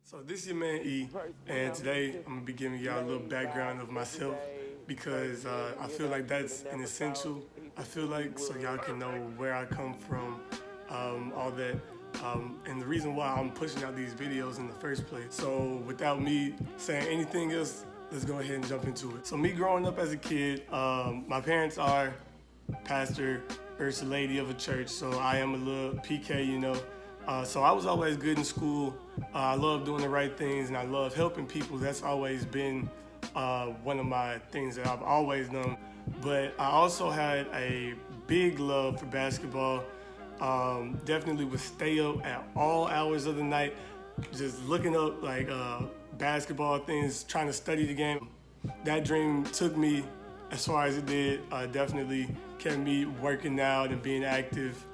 So this is your man E, and today I'm gonna be giving y'all a little background of myself because I feel like that's an essential. I feel like so y'all can know where I come from, all that, and the reason why I'm pushing out these videos in the first place. So without me saying anything else, let's go ahead and jump into it. So me growing up as a kid, my parents are pastor, first lady of a church, so I am a little PK. So I was always good in school. I love doing the right things and I love helping people. That's always been one of my things that I've always done. But I also had a big love for basketball. Definitely would stay up at all hours of the night, just looking up like basketball things, trying to study the game. That dream took me as far as it did. Definitely kept me working out and being active.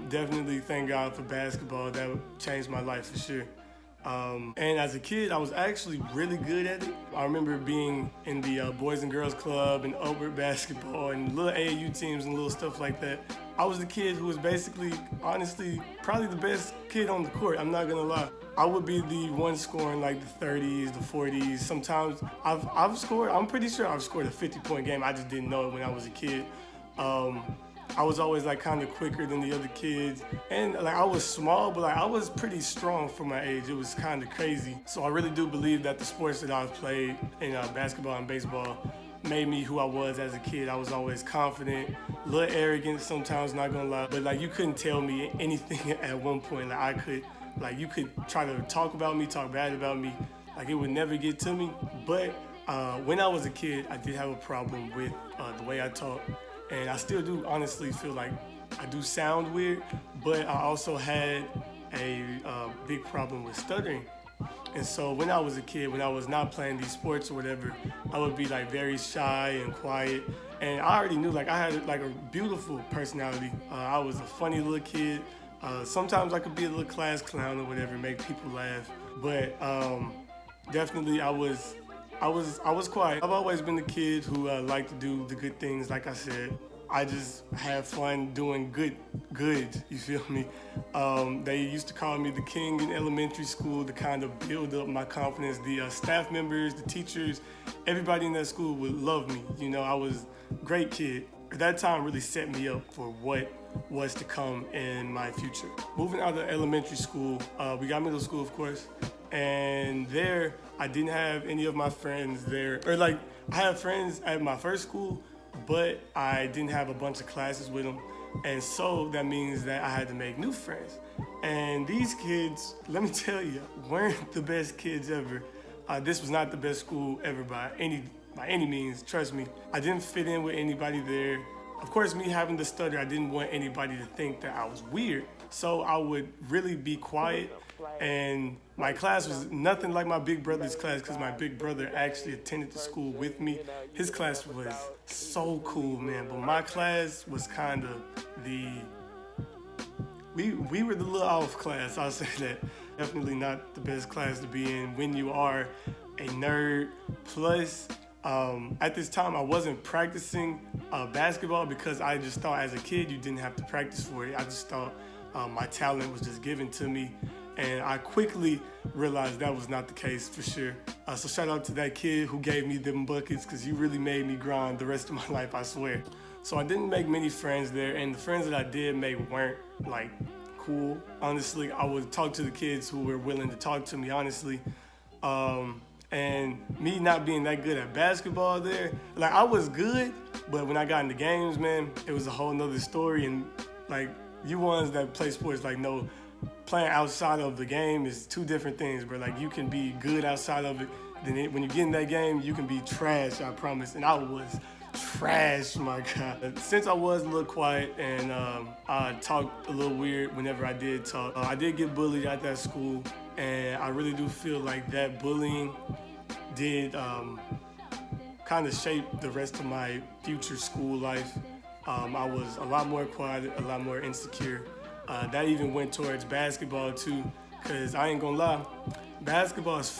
Definitely thank God for basketball. That changed my life for sure. And as a kid, I was actually really good at it. I remember being in the Boys and Girls Club and upward basketball and little AAU teams and little stuff like that. I was the kid who was basically, honestly, probably the best kid on the court. I'm not gonna lie. I would be the one scoring like the 30s, the 40s. Sometimes I've scored. I'm pretty sure I've scored a 50-point game. I just didn't know it when I was a kid. I was always like kind of quicker than the other kids, and like I was small, but like I was pretty strong for my age. It was kind of crazy. So I really do believe that the sports that I've played in basketball and baseball made me who I was as a kid. I was always confident, a little arrogant sometimes, not gonna lie, but like you couldn't tell me anything at one point. Like you could try to talk about me, talk bad about me, like it would never get to me. But when I was a kid, I did have a problem with the way I talk. And I still do honestly feel like I do sound weird, but I also had a big problem with stuttering. And so when I was a kid, when I was not playing these sports or whatever, I would be like very shy and quiet. And I already knew like I had like a beautiful personality. I was a funny little kid. Sometimes I could be a little class clown or whatever, make people laugh. But definitely I was quiet. I've always been the kid who liked to do the good things. Like I said, I just have fun doing good. You feel me? They used to call me the king in elementary school to kind of build up my confidence. The staff members, the teachers, everybody in that school would love me. I was a great kid. That time really set me up for what was to come in my future. Moving out of elementary school, we got middle school, of course. And there, I didn't have any of my friends there. Or like, I had friends at my first school, but I didn't have a bunch of classes with them. And so that means that I had to make new friends. And these kids, let me tell you, weren't the best kids ever. This was not the best school ever by any means, trust me. I didn't fit in with anybody there. Of course, me having the stutter, I didn't want anybody to think that I was weird. So I would really be quiet, and my class was nothing like my big brother's class because my big brother actually attended the school with me. His class was so cool, man, but my class was kind of we were the little off class, I'll say that. Definitely not the best class to be in when you are a nerd. Plus, at this time, I wasn't practicing basketball because I just thought as a kid you didn't have to practice for it. I just thought my talent was just given to me. And I quickly realized that was not the case for sure. So shout out to that kid who gave me them buckets because you really made me grind the rest of my life, I swear. So I didn't make many friends there, and the friends that I did make weren't like cool. Honestly, I would talk to the kids who were willing to talk to me, honestly. And me not being that good at basketball there, like I was good, but when I got into games, man, it was a whole nother story. And like you ones that play sports, like no, playing outside of the game is two different things, bro. Like you can be good outside of it, then when you get in that game, you can be trash, I promise. And I was trash, my God. Since I was a little quiet and I talked a little weird whenever I did talk, I did get bullied at that school. And I really do feel like that bullying did kind of shape the rest of my future school life. I was a lot more quiet, a lot more insecure. That even went towards basketball too, because I ain't gonna lie, basketball is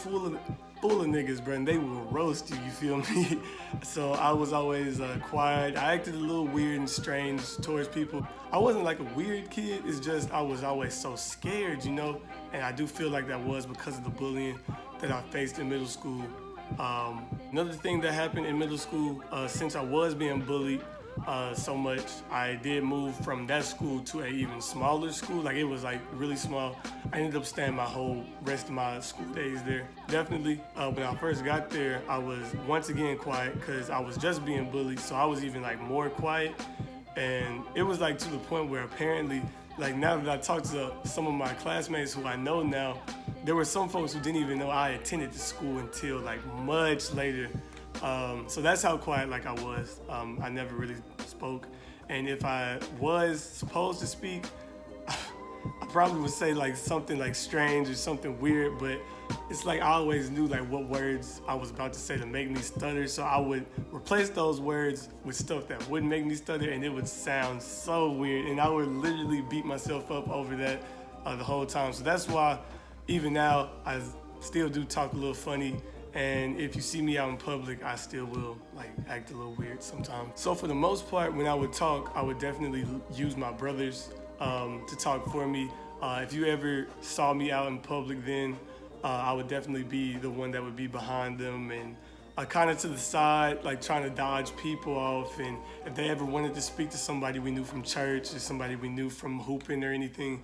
full of niggas, bro, and they will roast you, you feel me? So I was always quiet. I acted a little weird and strange towards people. I wasn't like a weird kid, it's just I was always so scared, you know? And I do feel like that was because of the bullying that I faced in middle school. Another thing that happened in middle school, since I was being bullied so much, I did move from that school to an even smaller school. Like, it was like really small. I ended up staying my whole rest of my school days there. Definitely, when I first got there, I was once again quiet because I was just being bullied. So I was even like more quiet. And it was like to the point where apparently, like now that I talked to some of my classmates who I know now, there were some folks who didn't even know I attended the school until like much later. So that's how quiet like I was. I never really spoke. And if I was supposed to speak, I probably would say like something like strange or something weird, but it's like I always knew like what words I was about to say to make me stutter. So I would replace those words with stuff that wouldn't make me stutter, and it would sound so weird. And I would literally beat myself up over that the whole time. So that's why even now I still do talk a little funny. And if you see me out in public, I still will like act a little weird sometimes. So for the most part, when I would talk, I would definitely use my brothers to talk for me. If you ever saw me out in public then, I would definitely be the one that would be behind them and kind of to the side, like trying to dodge people off. And if they ever wanted to speak to somebody we knew from church or somebody we knew from hooping or anything,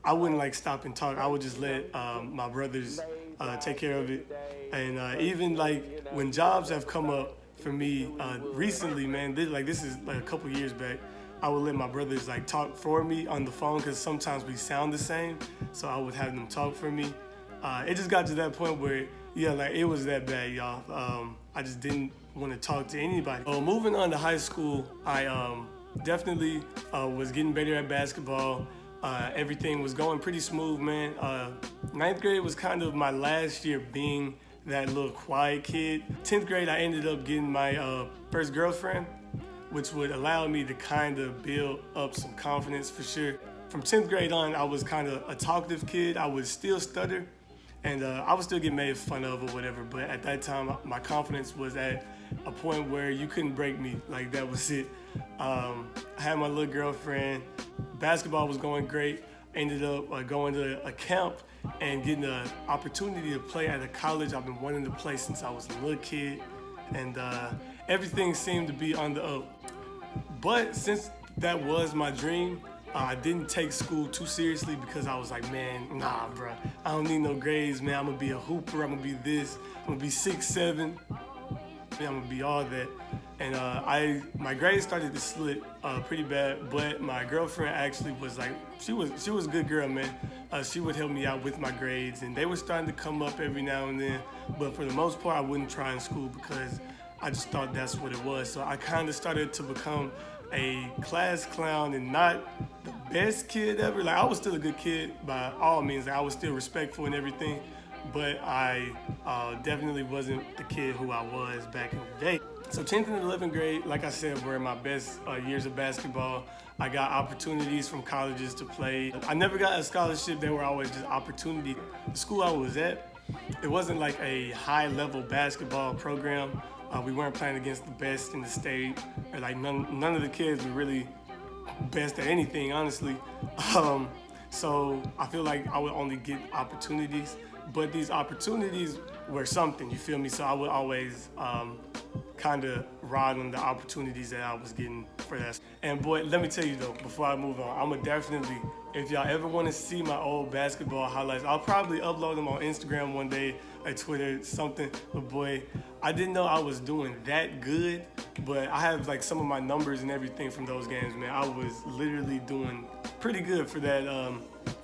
I wouldn't like stop and talk. I would just let my brothers take care of it. And even like when jobs have come up for me recently, man, this is like a couple years back, I would let my brothers like talk for me on the phone because sometimes we sound the same. So I would have them talk for me. It just got to that point where, yeah, like it was that bad, y'all. I just didn't want to talk to anybody. Moving on to high school, I definitely was getting better at basketball. Everything was going pretty smooth, man. Ninth grade was kind of my last year being that little quiet kid. 10th grade, I ended up getting my first girlfriend, which would allow me to kind of build up some confidence for sure. From 10th grade on, I was kind of a talkative kid. I would still stutter, and I would still get made fun of or whatever, but at that time, my confidence was at a point where you couldn't break me. Like, that was it. I had my little girlfriend. Basketball was going great. Ended up going to a camp and getting an opportunity to play at a college I've been wanting to play since I was a little kid. And everything seemed to be on the up. But since that was my dream, I didn't take school too seriously because I was like, man, nah, bro. I don't need no grades, man. I'm going to be a hooper. I'm going to be this. I'm going to be 6'7". Man, I'm going to be all that. And my grades started to slip pretty bad, but my girlfriend actually was like, she was a good girl, man. She would help me out with my grades, and they were starting to come up every now and then. But for the most part, I wouldn't try in school because I just thought that's what it was. So I kind of started to become a class clown and not the best kid ever. Like, I was still a good kid by all means. Like, I was still respectful and everything, but I definitely wasn't the kid who I was back in the day. So 10th and 11th grade, like I said, were my best years of basketball. I got opportunities from colleges to play. I never got a scholarship. They were always just opportunity. The school I was at, it wasn't like a high-level basketball program. We weren't playing against the best in the state. Or like none of the kids were really best at anything, honestly. So I feel like I would only get opportunities, but these opportunities were something, you feel me? So I would always kind of ride on the opportunities that I was getting for that. And boy, let me tell you though, before I move on, I'ma definitely, if y'all ever want to see my old basketball highlights, I'll probably upload them on Instagram one day, or Twitter, something. But boy, I didn't know I was doing that good, but I have like some of my numbers and everything from those games, man. I was literally doing pretty good for that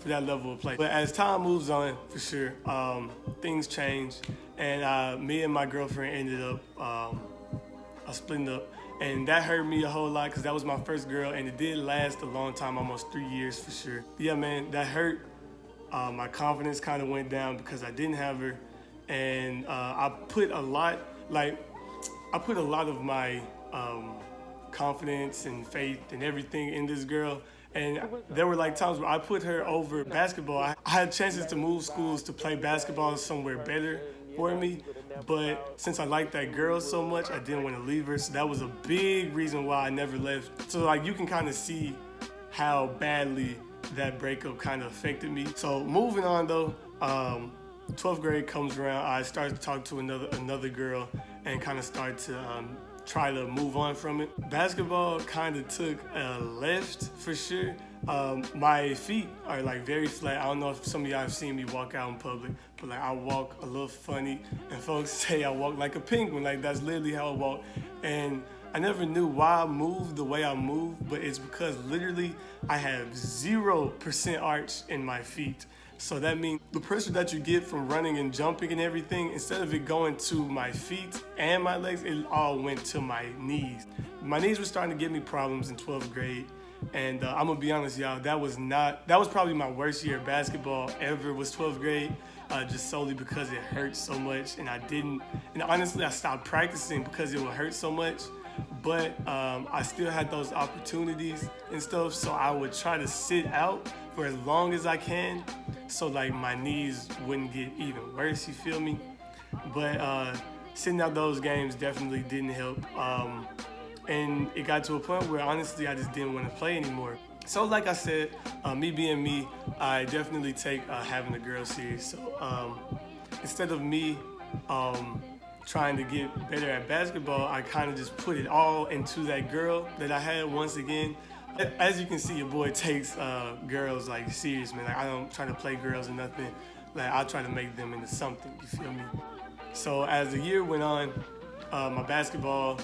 level of play. But as time moves on, for sure, things change, and me and my girlfriend ended up splitting up, and that hurt me a whole lot because that was my first girl, and it did last a long time, almost 3 years for sure. Yeah, man, that hurt. My confidence kind of went down because I didn't have her, and I put a lot of my confidence and faith and everything in this girl. And there were like times where I put her over basketball. I had chances to move schools to play basketball somewhere better for me, But since I liked that girl so much, I didn't want to leave her. So that was a big reason why I never left. So like you can kind of see how badly that breakup kind of affected me. So moving on though, 12th grade comes around. I started to talk to another girl and kind of start to try to move on from it. Basketball kind of took a left for sure. My feet are like very flat. I don't know if some of y'all have seen me walk out in public, but like I walk a little funny, and folks say I walk like a penguin. Like that's literally how I walk. And I never knew why I moved the way I moved, but it's because literally I have 0% arch in my feet. So that means the pressure that you get from running and jumping and everything, instead of it going to my feet and my legs, it all went to my knees. My knees were starting to give me problems in 12th grade. And I'm gonna be honest, y'all, that was probably my worst year of basketball ever, was 12th grade, just solely because it hurt so much. And honestly, I stopped practicing because it would hurt so much. But I still had those opportunities and stuff, so I would try to sit out for as long as I can, so like my knees wouldn't get even worse, you feel me? But sitting out those games definitely didn't help. And it got to a point where honestly I just didn't want to play anymore. So like I said, me being me, I definitely take having a girl serious. So instead of me trying to get better at basketball, I kind of just put it all into that girl that I had once again. As you can see, your boy takes girls like serious, man. Like I don't try to play girls or nothing. Like I try to make them into something, you feel me? So as the year went on, my basketball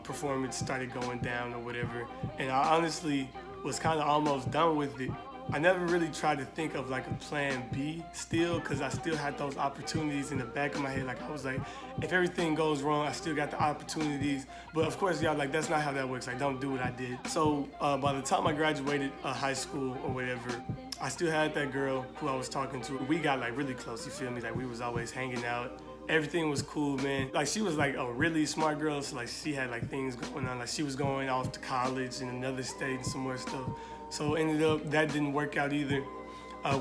performance started going down or whatever, and I honestly was kind of almost done with it. I never really tried to think of like a plan B still, because I still had those opportunities in the back of my head. Like I was like, if everything goes wrong, I still got the opportunities. But of course, y'all, like that's not how that works. Like don't do what I did. So by the time I graduated high school or whatever, I still had that girl who I was talking to. We got like really close, you feel me? Like we was always hanging out. Everything was cool, man. Like she was like a really smart girl, so like she had like things going on. Like she was going off to college in another state and some more stuff. So ended up that didn't work out either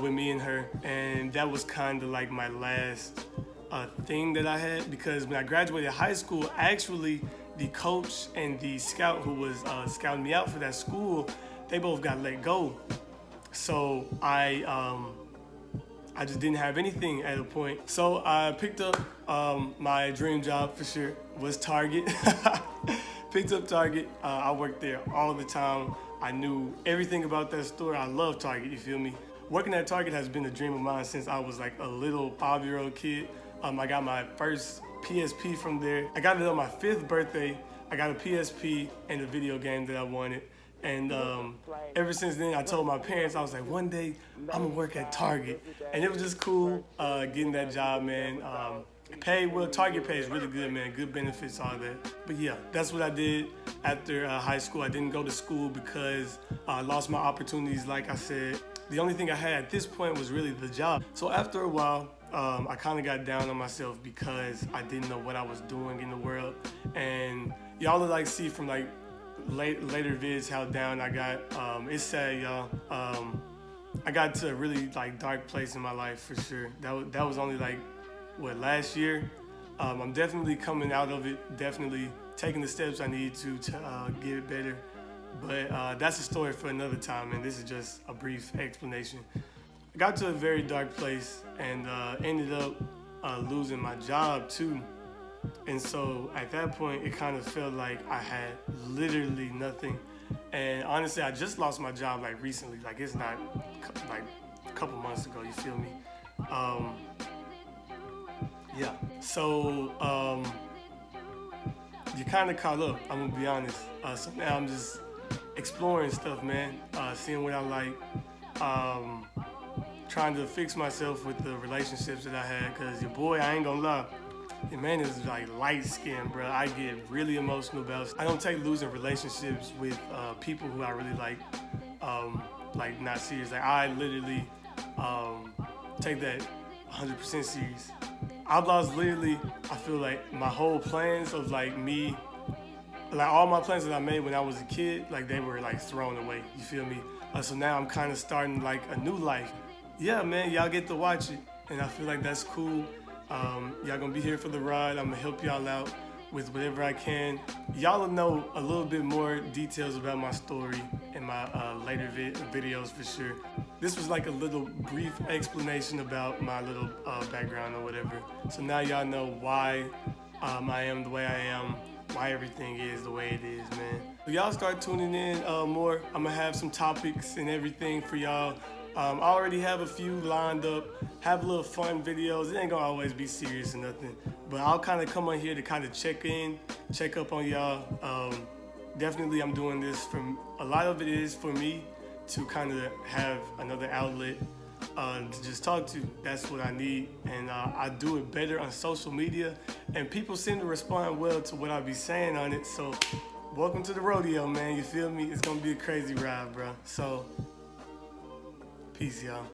with me and her, and that was kind of like my last thing that I had, because when I graduated high school, actually the coach and the scout who was scouting me out for that school, they both got let go. So I just didn't have anything at a point. So I picked up my dream job for sure, was Target. Picked up Target. I worked there all the time. I knew everything about that store. I love Target, you feel me? Working at Target has been a dream of mine since I was like a little 5-year-old kid. I got my first PSP from there. I got it on my 5th birthday. I got a PSP and a video game that I wanted. And ever since then, I told my parents, I was like, one day I'm gonna work at Target. And it was just cool getting that job, man. Target pays really good, man. Good benefits, all that. But yeah, that's what I did after high school. I didn't go to school because I lost my opportunities, like I said. The only thing I had at this point was really the job. So after a while, I kind of got down on myself because I didn't know what I was doing in the world. And y'all will like see from like later vids how down I got. It's sad, y'all. I got to a really like dark place in my life for sure. That was only like last year. I'm definitely coming out of it, definitely taking the steps I need to get it better. But that's a story for another time, and this is just a brief explanation. I got to a very dark place and ended up losing my job too. And so at that point, it kind of felt like I had literally nothing. And honestly, I just lost my job like recently. Like it's not like a couple months ago, you feel me? Yeah. So you kind of caught up, I'm gonna be honest. So now I'm just exploring stuff, man. Seeing what I like. Trying to fix myself with the relationships that I had, cause your boy, I ain't gonna lie, your man is like light skinned, bro. I get really emotional about it. I don't take losing relationships with people who I really like not serious. Like I literally take that 100% serious. I've lost literally, I feel like my whole plans of like me, like all my plans that I made when I was a kid, like they were like thrown away, you feel me? So now I'm kind of starting like a new life. Yeah, man, y'all get to watch it, and I feel like that's cool. Y'all gonna be here for the ride. I'm gonna help y'all out with whatever I can. Y'all will know a little bit more details about my story in my later videos for sure. This was like a little brief explanation about my little background or whatever. So now y'all know why I am the way I am, why everything is the way it is, man. So y'all start tuning in more. I'm gonna have some topics and everything for y'all. I already have a few lined up, have little fun videos. It ain't gonna always be serious or nothing, but I'll kind of come on here to kind of check up on y'all. Definitely I'm doing this a lot of it is for me to kind of have another outlet to just talk to. That's what I need, and I do it better on social media, and people seem to respond well to what I be saying on it. So welcome to the rodeo, man, you feel me? It's gonna be a crazy ride, bro. So peace, y'all.